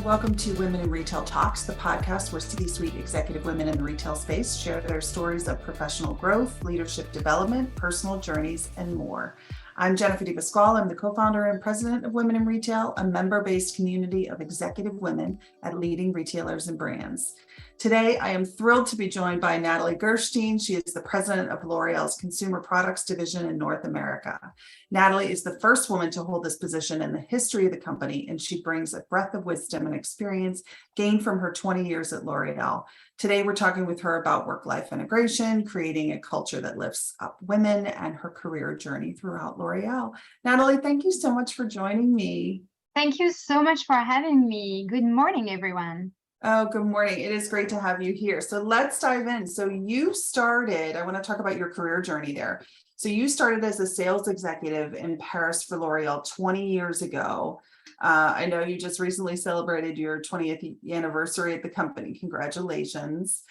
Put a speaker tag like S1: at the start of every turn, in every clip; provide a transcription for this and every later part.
S1: Welcome to Women in Retail Talks, the podcast where C-suite executive women in the retail space share their stories of professional growth, leadership development, personal journeys, and more. I'm Jennifer DiPasquale. I'm the co-founder and president of Women in Retail, a member-based community of executive women at leading retailers and brands. Today, I am thrilled to be joined by Nathalie Gerschtein. She is the president of L'Oreal's Consumer Products Division in North America. Nathalie is the first woman to hold this position in the history of the company, and she brings a breadth of wisdom and experience gained from her 20 years at L'Oreal. Today, we're talking with her about work-life integration, creating a culture that lifts up women, and her career journey throughout L'Oreal. Nathalie, thank you so much for joining me.
S2: Thank you so much for having me. Good morning, everyone.
S1: Oh, good morning. It is great to have you here. So let's dive in. So you started, I want to talk about your career journey there. So you started as a sales executive in Paris for L'Oreal 20 years ago. I know you just recently celebrated your 20th anniversary at the company. Congratulations.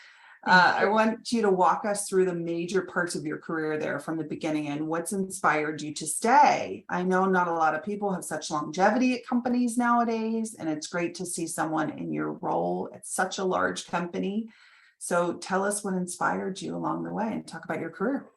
S1: I want you to walk us through the major parts of your career there from the beginning and what's inspired you to stay. I know not a lot of people have such longevity at companies nowadays, and it's great to see someone in your role at such a large company. So tell us what inspired you along the way and talk about your career.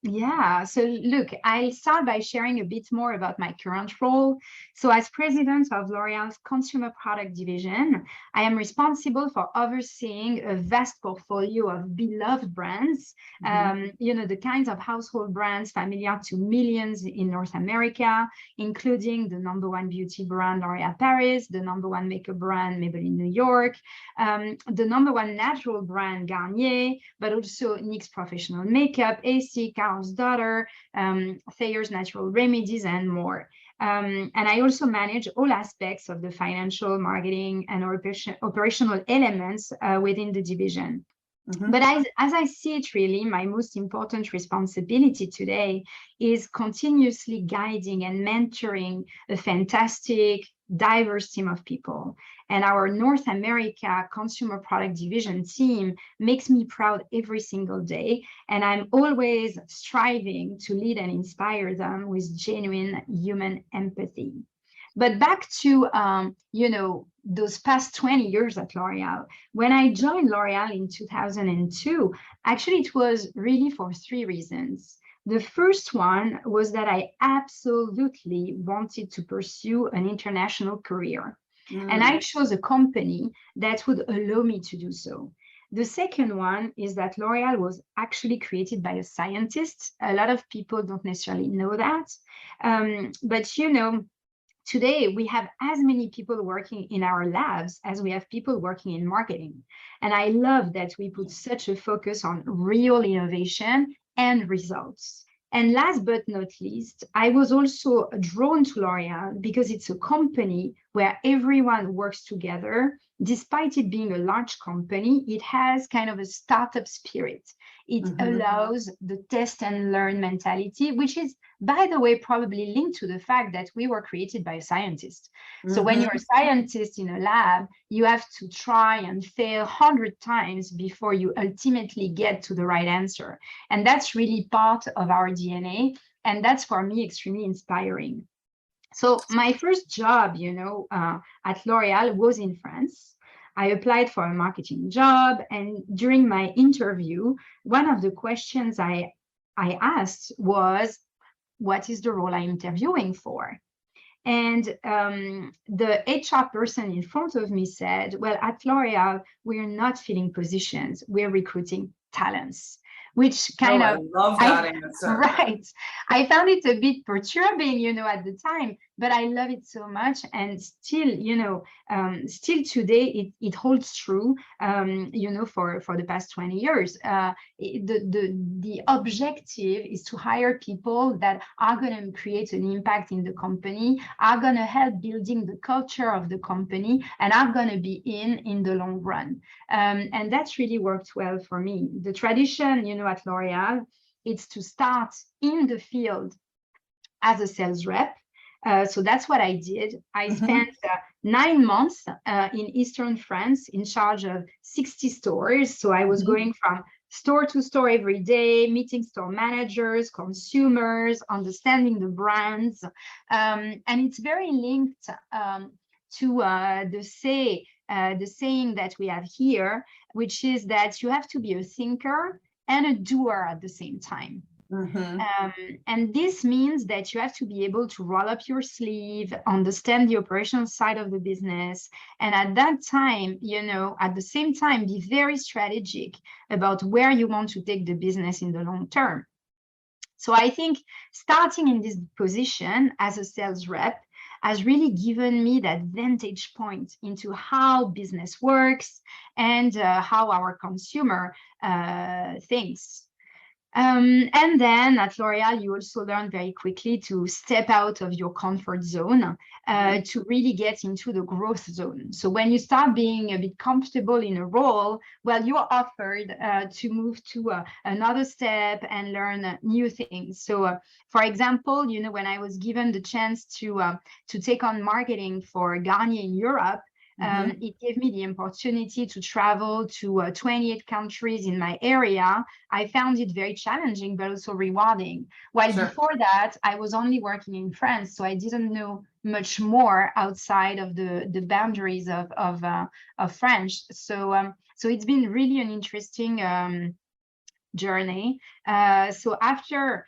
S2: Yeah, so look, I'll start by sharing a bit more about my current role. So as president of L'Oreal's Consumer Product Division, I am responsible for overseeing a vast portfolio of beloved brands, the kinds of household brands familiar to millions in North America, including the #1 beauty brand L'Oréal Paris, the #1 makeup brand Maybelline New York, the #1 natural brand Garnier, but also NYX Professional Makeup, AC, Carol's Daughter, Thayer's Natural Remedies, and more. And I also manage all aspects of the financial, marketing, and operational elements within the division. But as I see it, really, my most important responsibility today is continuously guiding and mentoring a fantastic, diverse team of people. And our North America Consumer Product Division team makes me proud every single day. And I'm always striving to lead and inspire them with genuine human empathy. But back to, those past 20 years at L'Oreal. When I joined L'Oreal in 2002, actually, it was really for three reasons. The first one was that I absolutely wanted to pursue an international career. And I chose a company that would allow me to do so. The second one is that L'Oreal was actually created by a scientist. A lot of people don't necessarily know that. But today, we have as many people working in our labs as we have people working in marketing. And I love that we put such a focus on real innovation and results. And last but not least, I was also drawn to L'Oréal because it's a company where everyone works together. Despite it being a large company, it has kind of a startup spirit. It allows the test and learn mentality, which is, by the way, probably linked to the fact that we were created by a scientist. So when you're a scientist in a lab, you have to try and fail 100 times before you ultimately get to the right answer. And that's really part of our DNA. And that's, for me, extremely inspiring. So my first job, at L'Oréal was in France. I applied for a marketing job, and during my interview, one of the questions I asked was, what is the role I'm interviewing for? And the HR person in front of me said, well, at L'Oréal, we're not filling positions, we're recruiting talents. Which kind of,
S1: I love that answer.
S2: Right. I found it a bit perturbing, at the time, but I love it so much. And still, still today, it holds true, for the past 20 years. The objective is to hire people that are going to create an impact in the company, are going to help building the culture of the company, and are going to be in the long run. And that's really worked well for me. The tradition, at L'Oréal, it's to start in the field as a sales rep. So that's what I did. I spent 9 months in Eastern France in charge of 60 stores. So I was going from store to store every day, meeting store managers, consumers, understanding the brands. And it's very linked to the saying that we have here, which is that you have to be a thinker and a doer at the same time.
S1: Mm-hmm.
S2: And this means that you have to be able to roll up your sleeve, understand the operational side of the business, and at that time, at the same time, be very strategic about where you want to take the business in the long term. So I think starting in this position as a sales rep has really given me that vantage point into how business works and how our consumer thinks. And then at L'Oréal, you also learn very quickly to step out of your comfort zone to really get into the growth zone. So when you start being a bit comfortable in a role, well, you're offered to move to another step and learn new things. So, for example, when I was given the chance to take on marketing for Garnier in Europe, it gave me the opportunity to travel to 28 countries in my area. I found it very challenging, but also rewarding. While before that, I was only working in France, so I didn't know much more outside of the boundaries of French. So it's been really an interesting journey. So after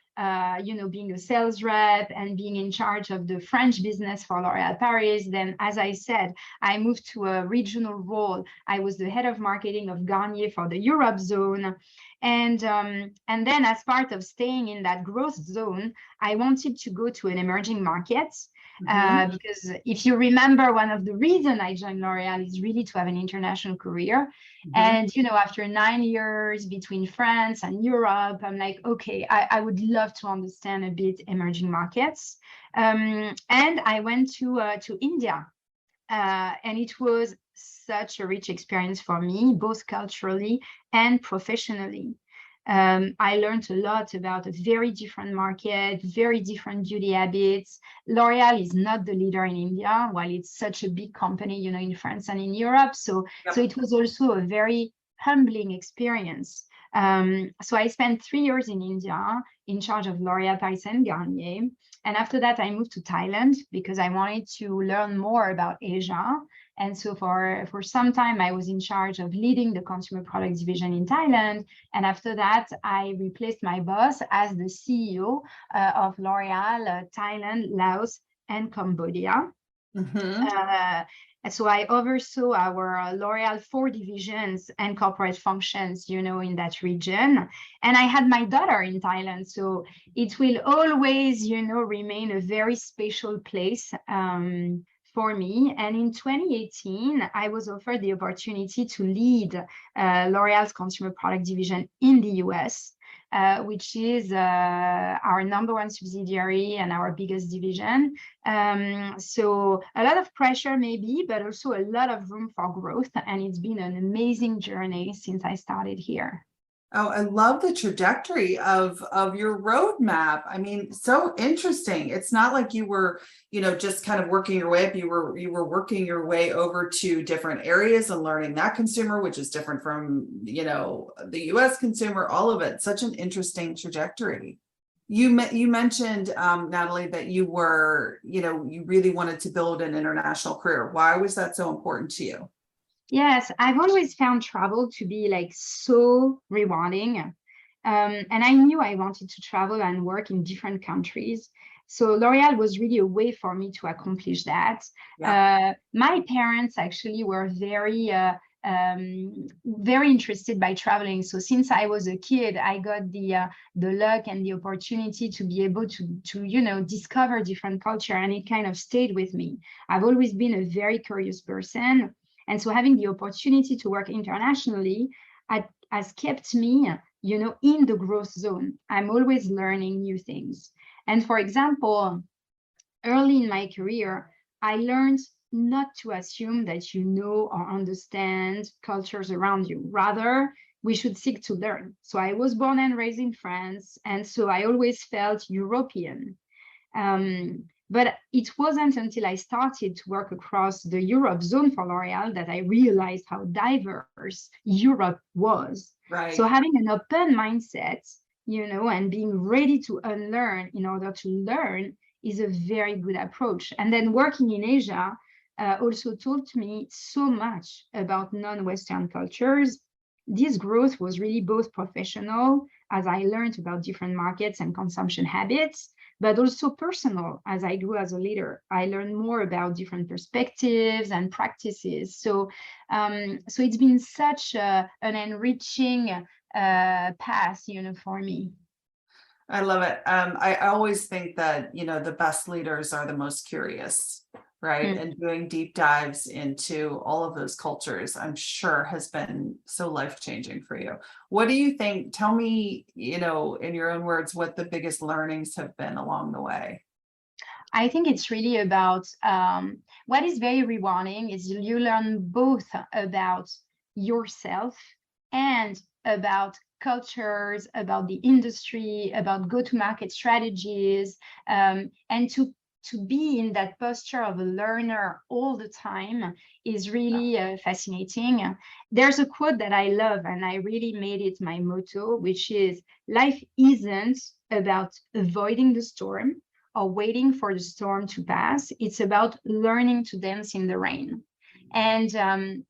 S2: being a sales rep and being in charge of the French business for L'Oréal Paris, then as I said, I moved to a regional role. I was the head of marketing of Garnier for the Europe zone. And then as part of staying in that growth zone, I wanted to go to an emerging market. Because if you remember, one of the reasons I joined L'Oréal is really to have an international career. And, after 9 years between France and Europe, I'm like, okay, I would love to understand a bit emerging markets. And I went to India. And it was such a rich experience for me, both culturally and professionally. I learned a lot about a very different market, very different beauty habits. L'Oréal is not the leader in India, while it's such a big company, in France and in Europe. So it was also a very humbling experience. So I spent 3 years in India in charge of L'Oréal Paris and Garnier. And after that, I moved to Thailand because I wanted to learn more about Asia. And so for some time, I was in charge of leading the consumer product division in Thailand. And after that, I replaced my boss as the CEO of L'Oréal Thailand, Laos, and Cambodia. So I oversaw our L'Oréal 4 divisions and corporate functions, in that region. And I had my daughter in Thailand. So it will always, remain a very special place for me. And in 2018, I was offered the opportunity to lead L'Oréal's consumer product division in the US. Which is our #1 subsidiary and our biggest division. So a lot of pressure maybe, but also a lot of room for growth. And it's been an amazing journey since I started here.
S1: Oh, I love the trajectory of your roadmap. I mean, so interesting. It's not like you were, just kind of working your way up. You were working your way over to different areas and learning that consumer, which is different from, the US consumer, all of it. Such an interesting trajectory. You mentioned, Nathalie, that you were, you really wanted to build an international career. Why was that so important to you?
S2: Yes, I've always found travel to be so rewarding. And I knew I wanted to travel and work in different countries. So L'Oréal was really a way for me to accomplish that. My parents actually were very interested by traveling. So since I was a kid, I got the luck and the opportunity to be able to discover different culture, and it kind of stayed with me. I've always been a very curious person. And so having the opportunity to work internationally has kept me, in the growth zone. I'm always learning new things. And for example, early in my career, I learned not to assume that you know or understand cultures around you. Rather, we should seek to learn. So I was born and raised in France, and so I always felt European. But it wasn't until I started to work across the Europe zone for L'Oréal that I realized how diverse Europe was.
S1: Right.
S2: So having an open mindset, and being ready to unlearn in order to learn is a very good approach. And then working in Asia, also taught me so much about non-Western cultures. This growth was really both professional, as I learned about different markets and consumption habits, but also personal, as I grew as a leader. I learned more about different perspectives and practices. So it's been such an enriching path, for me.
S1: I love it. I always think that, the best leaders are the most curious, right? And doing deep dives into all of those cultures, I'm sure has been so life-changing for you. What do you think? Tell me, in your own words, what the biggest learnings have been along the way.
S2: I think it's really about what is very rewarding is you learn both about yourself and about cultures, about the industry, about go-to-market strategies, and to be in that posture of a learner all the time is really fascinating. There's a quote that I love, and I really made it my motto, which is, life isn't about avoiding the storm or waiting for the storm to pass. It's about learning to dance in the rain. And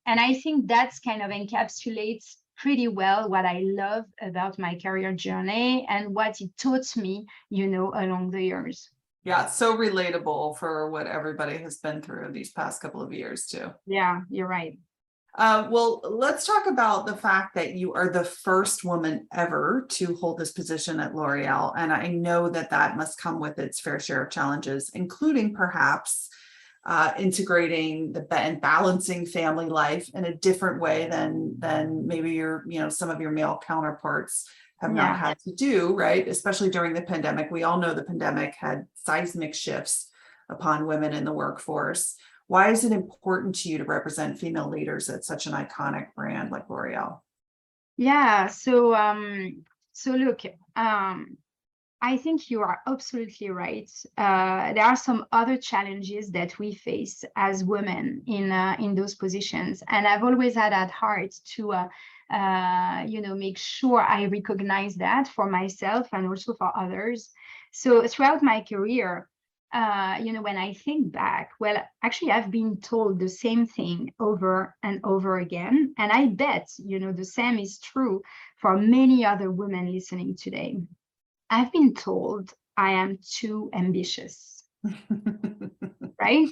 S2: I think that's kind of encapsulates pretty well what I love about my career journey and what it taught me, along the years.
S1: Yeah, so relatable for what everybody has been through these past couple of years too.
S2: Yeah, you're right.
S1: Well, let's talk about the fact that you are the first woman ever to hold this position at L'Oreal. And I know that must come with its fair share of challenges, including perhaps integrating and balancing family life in a different way than maybe some of your male counterparts have not had to do, right? Especially during the pandemic. We all know the pandemic had seismic shifts upon women in the workforce. Why is it important to you to represent female leaders at such an iconic brand like L'Oreal?
S2: Yeah, so look, I think you are absolutely right. There are some other challenges that we face as women in those positions, and I've always had at heart to make sure I recognize that for myself and also for others. So throughout my career, when I think back, well, actually, I've been told the same thing over and over again, and I bet the same is true for many other women listening today. I've been told I am too ambitious, right?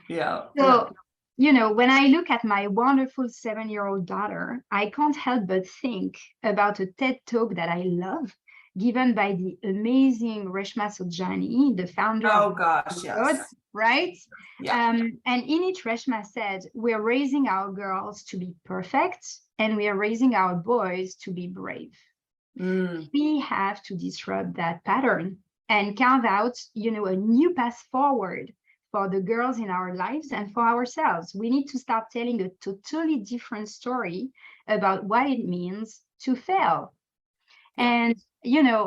S1: Yeah.
S2: So, when I look at my wonderful 7-year-old daughter, I can't help but think about a TED Talk that I love, given by the amazing Reshma Saujani, the founder
S1: Oh
S2: of
S1: gosh, yes.
S2: right?
S1: Yeah.
S2: And in it, Reshma said, we're raising our girls to be perfect, and we are raising our boys to be brave. We have to disrupt that pattern and carve out, a new path forward for the girls in our lives and for ourselves. We need to start telling a totally different story about what it means to fail. Yeah. And,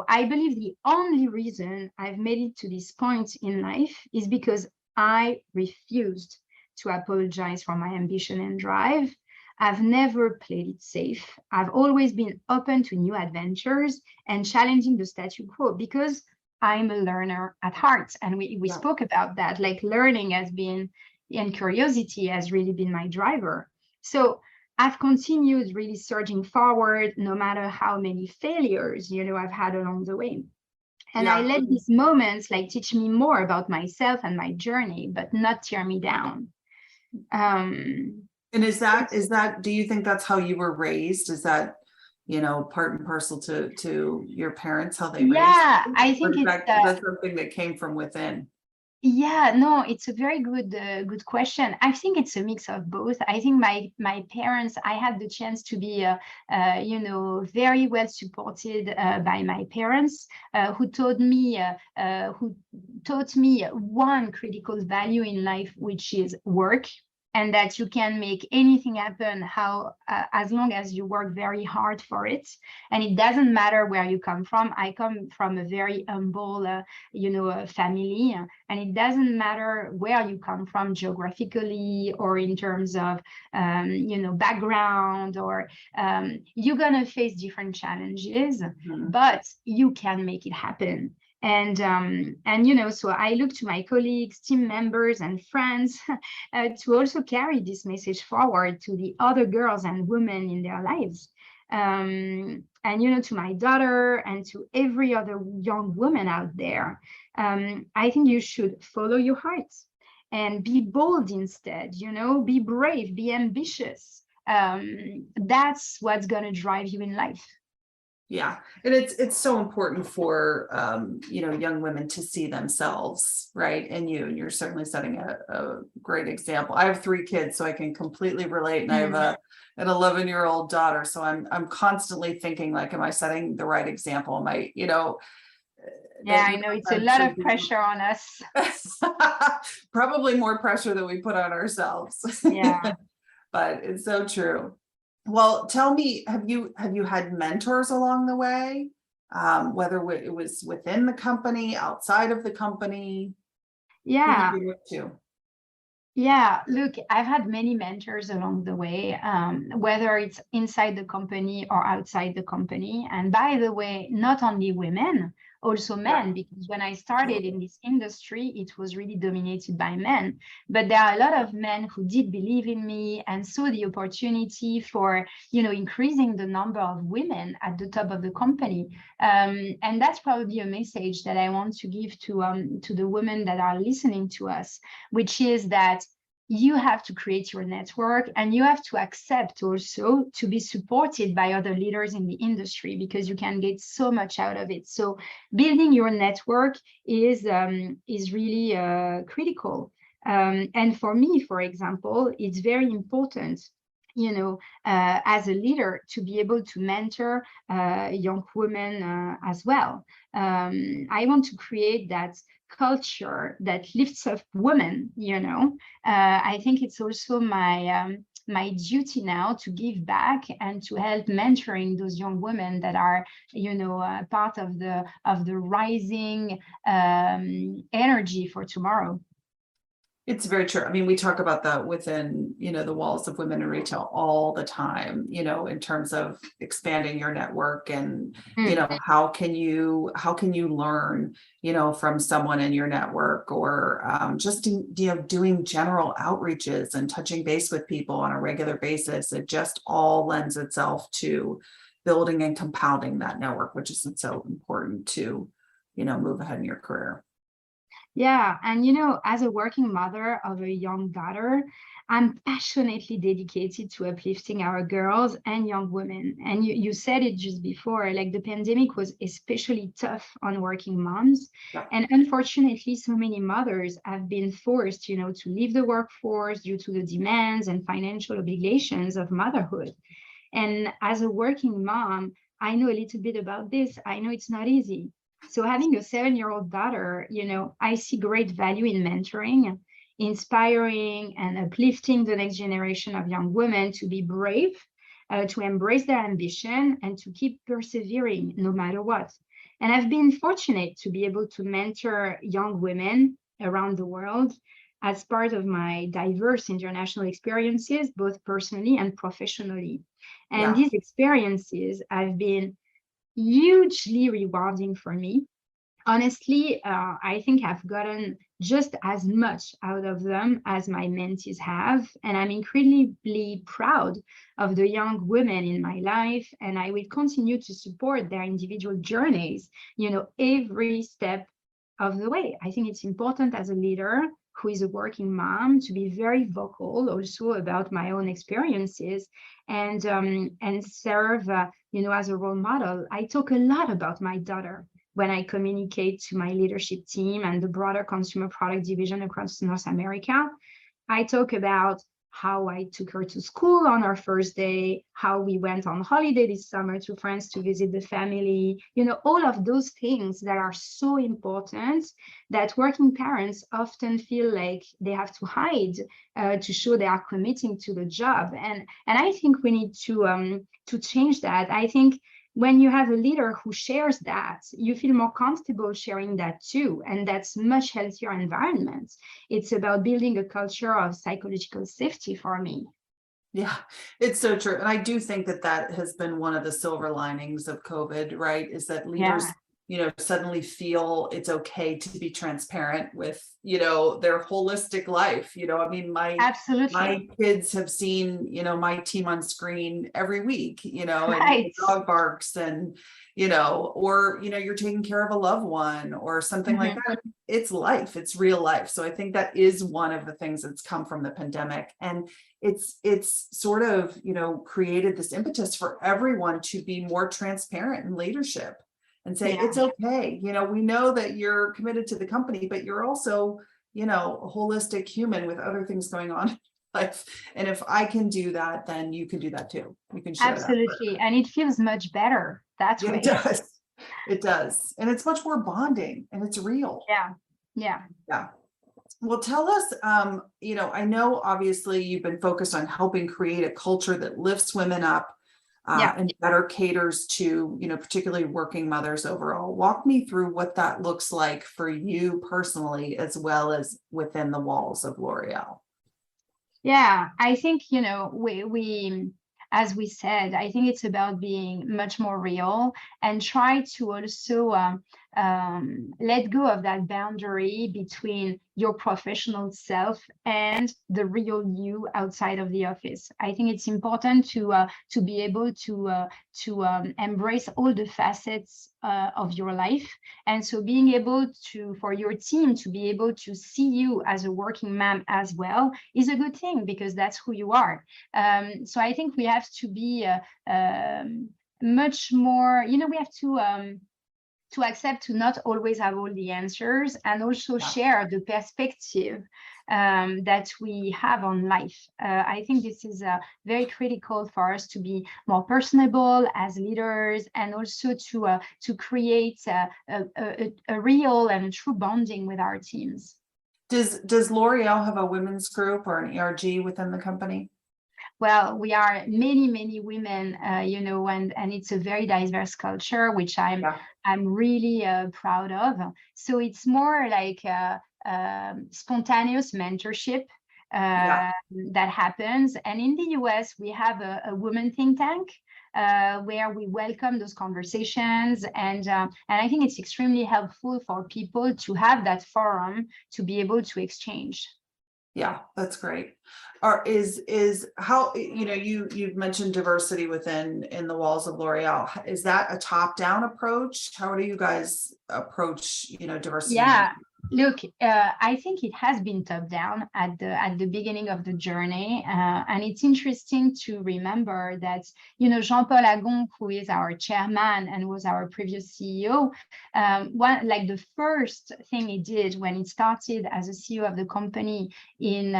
S2: I believe the only reason I've made it to this point in life is because I refused to apologize for my ambition and drive. I've never played it safe. I've always been open to new adventures and challenging the status quo because I'm a learner at heart. And we spoke about that, like learning has been, and curiosity has really been my driver. So I've continued really surging forward, no matter how many failures, I've had along the way. And I let these moments teach me more about myself and my journey, but not tear me down.
S1: And is that, do you think that's how you were raised? Is that, part and parcel to your parents, how they raised you?
S2: I think
S1: that's something that came from within.
S2: Yeah, no, it's a very good question. I think it's a mix of both. I think my parents, I had the chance to be, very well supported by my parents, who taught me one critical value in life, which is work. And that you can make anything happen as long as you work very hard for it. And it doesn't matter where you come from. I come from a very humble, family, and it doesn't matter where you come from geographically or in terms of, background, or you're gonna face different challenges, but you can make it happen. And so I look to my colleagues, team members, and friends to also carry this message forward to the other girls and women in their lives. And to my daughter and to every other young woman out there, I think you should follow your heart and be bold instead, be brave, be ambitious. That's what's going to drive you in life.
S1: Yeah, and it's so important for young women to see themselves, right? And you're certainly setting a great example. I have 3 kids, so I can completely relate, and I have an 11-year-old daughter, so I'm constantly thinking, like, am I setting the right example? Am I,
S2: Yeah, I know it's a lot of pressure on us.
S1: Probably more pressure than we put on ourselves.
S2: Yeah.
S1: But it's so true. Well, tell me, have you had mentors along the way? Whether it was within the company, outside of the company?
S2: Yeah.
S1: Who did you look to?
S2: Yeah, look, I've had many mentors along the way, whether it's inside the company or outside the company. And by the way, not only women, also men, because when I started in this industry, it was really dominated by men. But there are a lot of men who did believe in me and saw the opportunity for, increasing the number of women at the top of the company. And that's probably a message that I want to give to the women that are listening to us, which is that you have to create your network and you have to accept also to be supported by other leaders in the industry, because you can get so much out of it. So building your network is really critical. And for me, for example, it's very important, as a leader, to be able to mentor young women as well. I want to create that culture that lifts up women. I think it's also my duty now to give back and to help mentoring those young women that are, part of the rising energy for tomorrow.
S1: It's very true. I mean, we talk about that within, the walls of Women in Retail all the time, in terms of expanding your network and, how can you learn, from someone in your network, or just, doing general outreaches and touching base with people on a regular basis. It just all lends itself to building and compounding that network, which is so important to, move ahead in your career.
S2: Yeah. And, as a working mother of a young daughter, I'm passionately dedicated to uplifting our girls and young women. And you said it just before, like the pandemic was especially tough on working moms.
S1: Yeah.
S2: And unfortunately, so many mothers have been forced, to leave the workforce due to the demands and financial obligations of motherhood. And as a working mom, I know a little bit about this. I know it's not easy. So having a 7-year-old daughter, I see great value in mentoring, inspiring and uplifting the next generation of young women to be brave, to embrace their ambition, and to keep persevering no matter what. And I've been fortunate to be able to mentor young women around the world as part of my diverse international experiences, both personally and professionally. And these experiences have been hugely rewarding for me. Honestly, I think I've gotten just as much out of them as my mentees have. And I'm incredibly proud of the young women in my life. And I will continue to support their individual journeys, every step of the way. I think it's important as a leader who is a working mom to be very vocal also about my own experiences and serve, as a role model. I talk a lot about my daughter when I communicate to my leadership team and the broader consumer product division across North America. I talk about how I took her to school on our first day, how we went on holiday this summer to France to visit the family, all of those things that are so important that working parents often feel like they have to hide to show they are committing to the job. And I think we need to change that. I think when you have a leader who shares that, you feel more comfortable sharing that too. And that's much healthier environment. It's about building a culture of psychological safety for me.
S1: Yeah, it's so true. And I do think that has been one of the silver linings of COVID, right? Is that leaders suddenly feel it's okay to be transparent with, their holistic life. I mean, my
S2: Absolutely.
S1: kids have seen, my team on screen every week, and the
S2: Right.
S1: dog barks and, or, you're taking care of a loved one or something like
S2: Mhm.
S1: that. It's life, it's real life. So I think that is one of the things that's come from the pandemic. And it's sort of, created this impetus for everyone to be more transparent in leadership and say,
S2: Yeah.
S1: it's okay. We know that you're committed to the company, but you're also, a holistic human with other things going on in life. And if I can do that, then you can do that too. You can share that.
S2: Absolutely. And it feels much better that
S1: Yeah, it
S2: way.
S1: does. It does. And it's much more bonding and it's real.
S2: Yeah. Yeah.
S1: Yeah. Well, tell us, I know obviously you've been focused on helping create a culture that lifts women up
S2: Yeah.
S1: and better caters to, particularly working mothers overall. Walk me through what that looks like for you personally, as well as within the walls of L'Oreal.
S2: Yeah, I think, we, as we said, I think it's about being much more real and try to also let go of that boundary between your professional self and the real you outside of the office. I think it's important to be able to embrace all the facets of your life. And so being able to, for your team to be able to see you as a working mom as well is a good thing, because that's who you are. So I think we have to be much more, we have to accept to not always have all the answers, and also share the perspective that we have on life. I think this is very critical for us to be more personable as leaders, and also to create a real and true bonding with our teams.
S1: Does L'Oreal have a women's group or an ERG within the company?
S2: Well, we are many women, and it's a very diverse culture, which I'm really proud of. So it's more like spontaneous mentorship that happens. And in the US, we have a women think tank where we welcome those conversations, and I think it's extremely helpful for people to have that forum to be able to exchange.
S1: Yeah, that's great. Or is how, you've mentioned diversity in the walls of L'Oreal. Is that a top-down approach? How do you guys approach, diversity?
S2: Yeah, look, I think it has been top down at the beginning of the journey, and it's interesting to remember that Jean-Paul Agon, who is our chairman and was our previous CEO, the first thing he did when he started as a CEO of the company in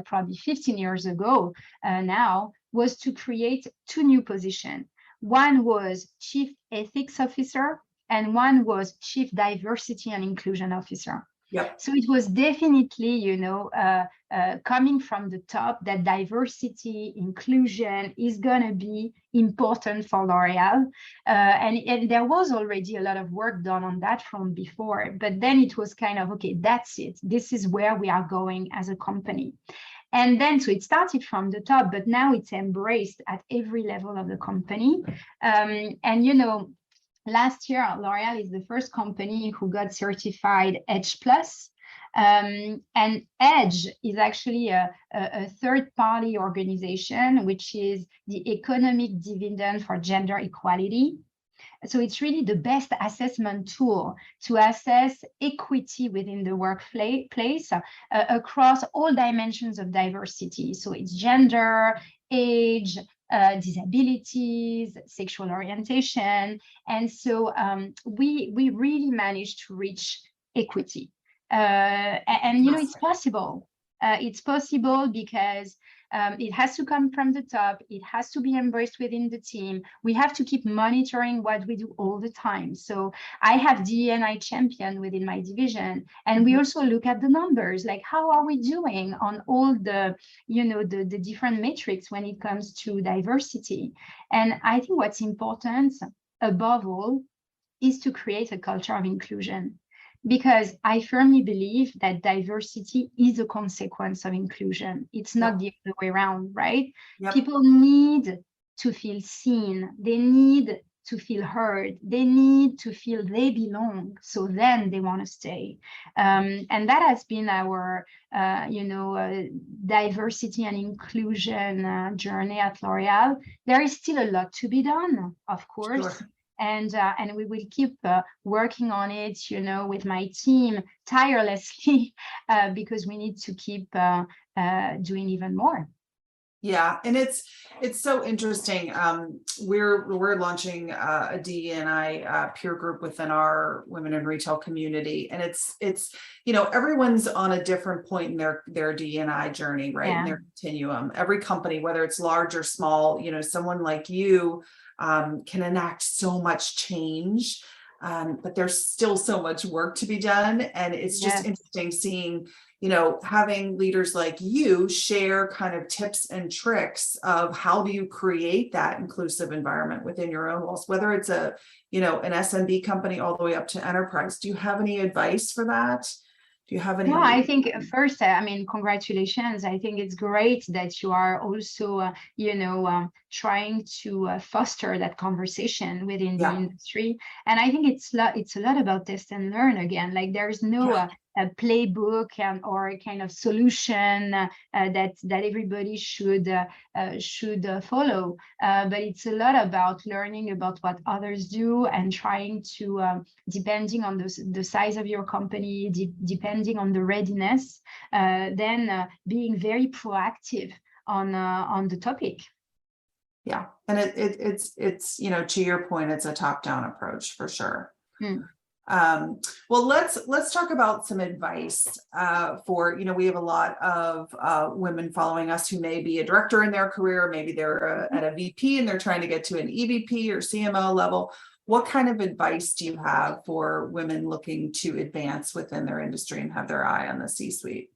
S2: probably 15 years ago now, was to create two new positions. One was Chief Ethics Officer, and one was Chief Diversity and Inclusion Officer.
S1: Yep.
S2: So it was definitely, coming from the top, that diversity, inclusion is going to be important for L'Oreal. And there was already a lot of work done on that from before, but then it was kind of, okay, that's it. This is where we are going as a company. And then, so it started from the top, but now it's embraced at every level of the company. Last year, L'Oreal is the first company who got certified EDGE+. And EDGE is actually a third-party organization, which is the economic dividend for gender equality. So it's really the best assessment tool to assess equity within the workplace across all dimensions of diversity. So it's gender, age, disabilities, sexual orientation. And so we really managed to reach equity. It's possible. It's possible because it has to come from the top. It has to be embraced within the team. We have to keep monitoring what we do all the time. So I have DE&I champion within my division, and we also look at the numbers, like how are we doing on all the, the different metrics when it comes to diversity. And I think what's important above all is to create a culture of inclusion, because I firmly believe that diversity is a consequence of inclusion. It's not the other way around, right? People need to feel seen. They need to feel heard. They need to feel they belong. So then they want to stay. And that has been our, diversity and inclusion journey at L'Oréal. There is still a lot to be done, of course.
S1: Sure.
S2: And we will keep working on it, with my team tirelessly, because we need to keep doing even more.
S1: Yeah, and it's so interesting. We're launching a DEI peer group within our women in retail community, and it's everyone's on a different point in their DEI journey, right?
S2: Yeah.
S1: In their continuum. Every company, whether it's large or small, someone like you can enact so much change, but there's still so much work to be done, and it's just interesting seeing. Having leaders like you share kind of tips and tricks of how do you create that inclusive environment within your own walls, whether it's an SMB company all the way up to enterprise. Do you have any advice for that? Do you have any?
S2: No, I think first, congratulations. I think it's great that you are also, trying to foster that conversation within the industry. And I think it's a lot about test and learn again. Like there's no a playbook or a kind of solution that everybody should follow. But it's a lot about learning about what others do and trying to, depending on the size of your company, depending on the readiness, then being very proactive on the topic.
S1: Yeah, and it's to your point, it's a top-down approach for sure. Well, let's talk about some advice for, we have a lot of women following us who may be a director in their career, maybe they're at a VP and they're trying to get to an EVP or CMO level. What kind of advice do you have for women looking to advance within their industry and have their eye on the C-suite?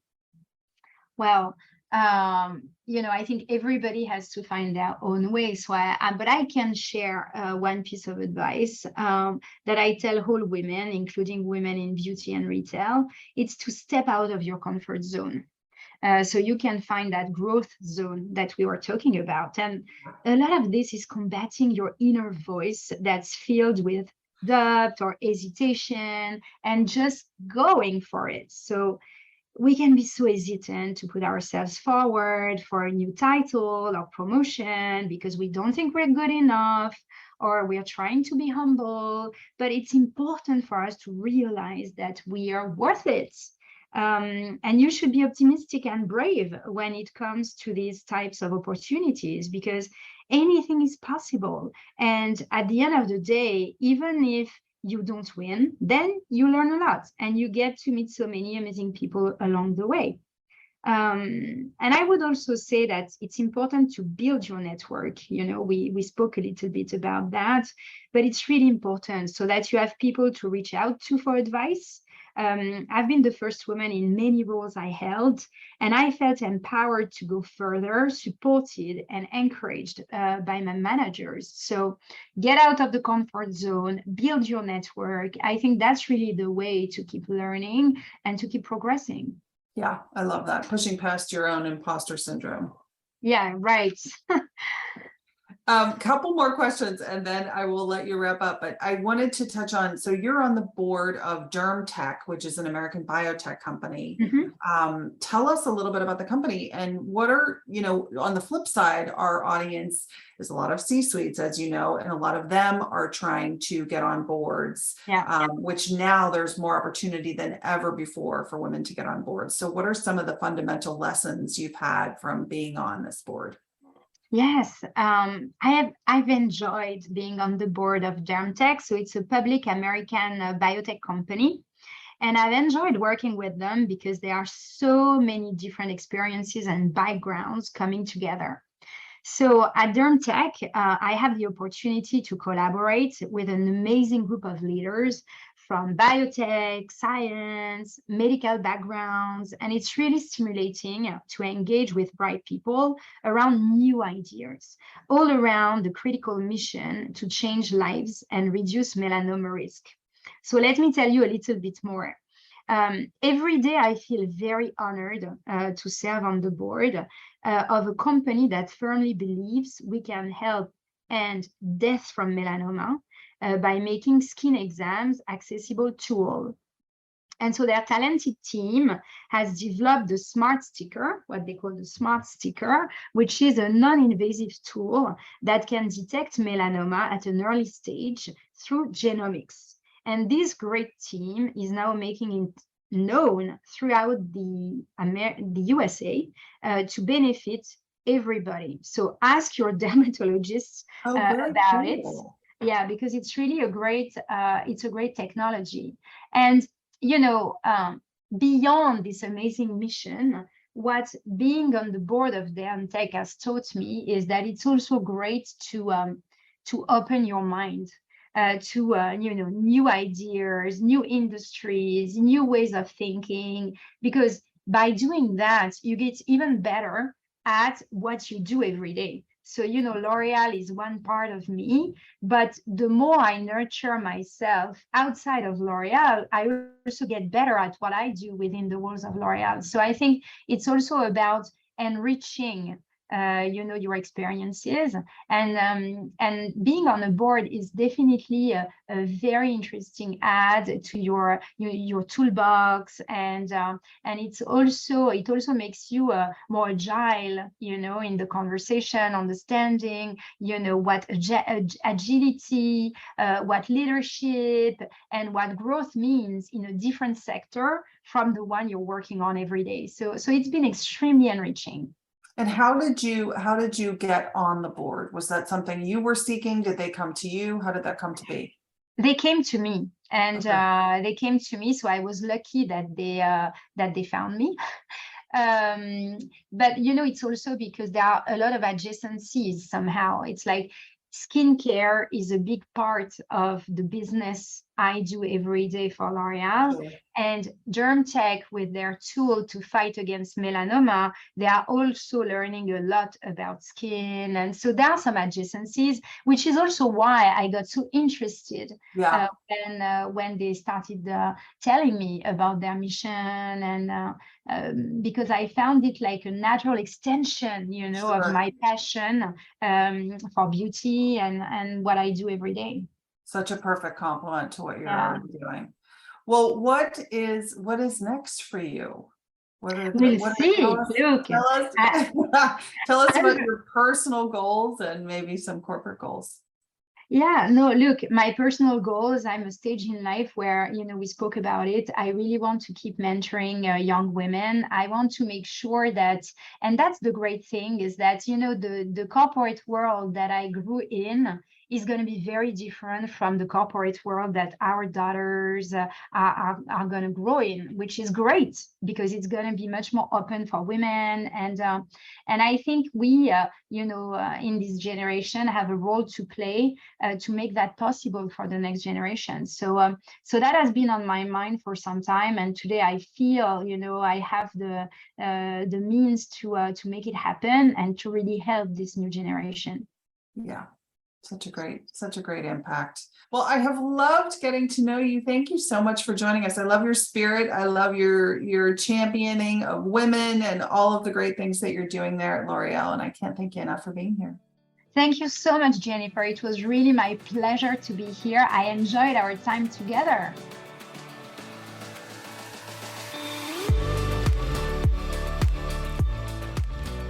S2: Well, I think everybody has to find their own way. So, but I can share one piece of advice that I tell all women, including women in beauty and retail. It's to step out of your comfort zone. So you can find that growth zone that we were talking about. And a lot of this is combating your inner voice that's filled with doubt or hesitation and just going for it. So we can be so hesitant to put ourselves forward for a new title or promotion because we don't think we're good enough, or we are trying to be humble. But it's important for us to realize that we are worth it. And you should be optimistic and brave when it comes to these types of opportunities, because anything is possible. And at the end of the day, even if you don't win, then you learn a lot and you get to meet so many amazing people along the way. And I would also say that it's important to build your network. We spoke a little bit about that, but it's really important so that you have people to reach out to for advice. I've been the first woman in many roles I held, and I felt empowered to go further, supported and encouraged by my managers. So get out of the comfort zone, build your network. I think that's really the way to keep learning and to keep progressing.
S1: Yeah, I love that. Pushing past your own imposter syndrome.
S2: Yeah, right.
S1: Couple more questions and then I will let you wrap up, but I wanted to touch on, so you're on the board of DermTech, which is an American biotech company. Tell us a little bit about the company and what are, on the flip side, our audience is a lot of C-suites, as you know, and a lot of them are trying to get on boards, which now there's more opportunity than ever before for women to get on board. So what are some of the fundamental lessons you've had from being on this board?
S2: Yes, I've enjoyed being on the board of DermTech. So it's a public American biotech company. And I've enjoyed working with them because there are so many different experiences and backgrounds coming together. So at DermTech, I have the opportunity to collaborate with an amazing group of leaders from biotech, science, medical backgrounds, and it's really stimulating to engage with bright people around new ideas, all around the critical mission to change lives and reduce melanoma risk. So let me tell you a little bit more. Every day I feel very honored to serve on the board of a company that firmly believes we can help and death from melanoma by making skin exams accessible to all. And so their talented team has developed the smart sticker, what they call the smart sticker, which is a non-invasive tool that can detect melanoma at an early stage through genomics. And this great team is now making it known throughout the USA to benefit everybody. So ask your dermatologist about it. Yeah, because it's really a great technology. And beyond this amazing mission, what being on the board of DermTech has taught me is that it's also great to open your mind to new ideas, new industries, new ways of thinking, because by doing that, you get even better at what you do every day. So, L'Oreal is one part of me, but the more I nurture myself outside of L'Oreal, I also get better at what I do within the walls of L'Oreal. So I think it's also about enriching your experiences, and being on a board is definitely a very interesting add to your toolbox, and it also makes you more agile, in the conversation, understanding, what agility, what leadership, and what growth means in a different sector from the one you're working on every day. So it's been extremely enriching.
S1: And how did you get on the board? Was that something you were seeking? Did they come to you? How did that come to be?
S2: They came to me, and
S1: Okay.
S2: they came to me. So I was lucky that they found me. But it's also because there are a lot of adjacencies somehow. It's like skincare is a big part of the business I do every day for L'Oreal.
S1: Sure.
S2: And DermTech, with their tool to fight against melanoma, they are also learning a lot about skin. And so there are some adjacencies, which is also why I got so interested when they started telling me about their mission, and because I found it like a natural extension,
S1: Sure.
S2: of my passion for beauty and what I do every day.
S1: Such a perfect complement to what you're already doing. Well, what is next for you?
S2: We'll see. Look,
S1: tell us about your personal goals and maybe some corporate goals.
S2: Yeah, no, look, my personal goals, I'm a stage in life where, we spoke about it. I really want to keep mentoring young women. I want to make sure that, and that's the great thing, is that, the corporate world that I grew in is going to be very different from the corporate world that our daughters are going to grow in, which is great because it's going to be much more open for women. And I think we, in this generation have a role to play to make that possible for the next generation. So that has been on my mind for some time. And today I feel, I have the means to make it happen and to really help this new generation.
S1: Yeah. Such a great impact. Well, I have loved getting to know you. Thank you so much for joining us. I love your spirit. I love your championing of women and all of the great things that you're doing there at L'Oreal. And I can't thank you enough for being here.
S2: Thank you so much, Jennifer. It was really my pleasure to be here. I enjoyed our time together.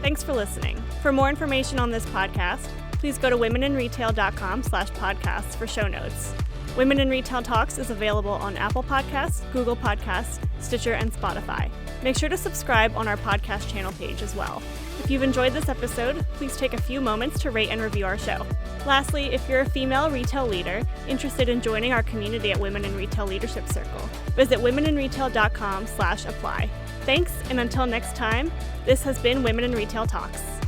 S3: Thanks for listening. For more information on this podcast, please go to womeninretail.com/podcasts for show notes. Women in Retail Talks is available on Apple Podcasts, Google Podcasts, Stitcher, and Spotify. Make sure to subscribe on our podcast channel page as well. If you've enjoyed this episode, please take a few moments to rate and review our show. Lastly, if you're a female retail leader interested in joining our community at Women in Retail Leadership Circle, visit womeninretail.com/apply. Thanks, and until next time, this has been Women in Retail Talks.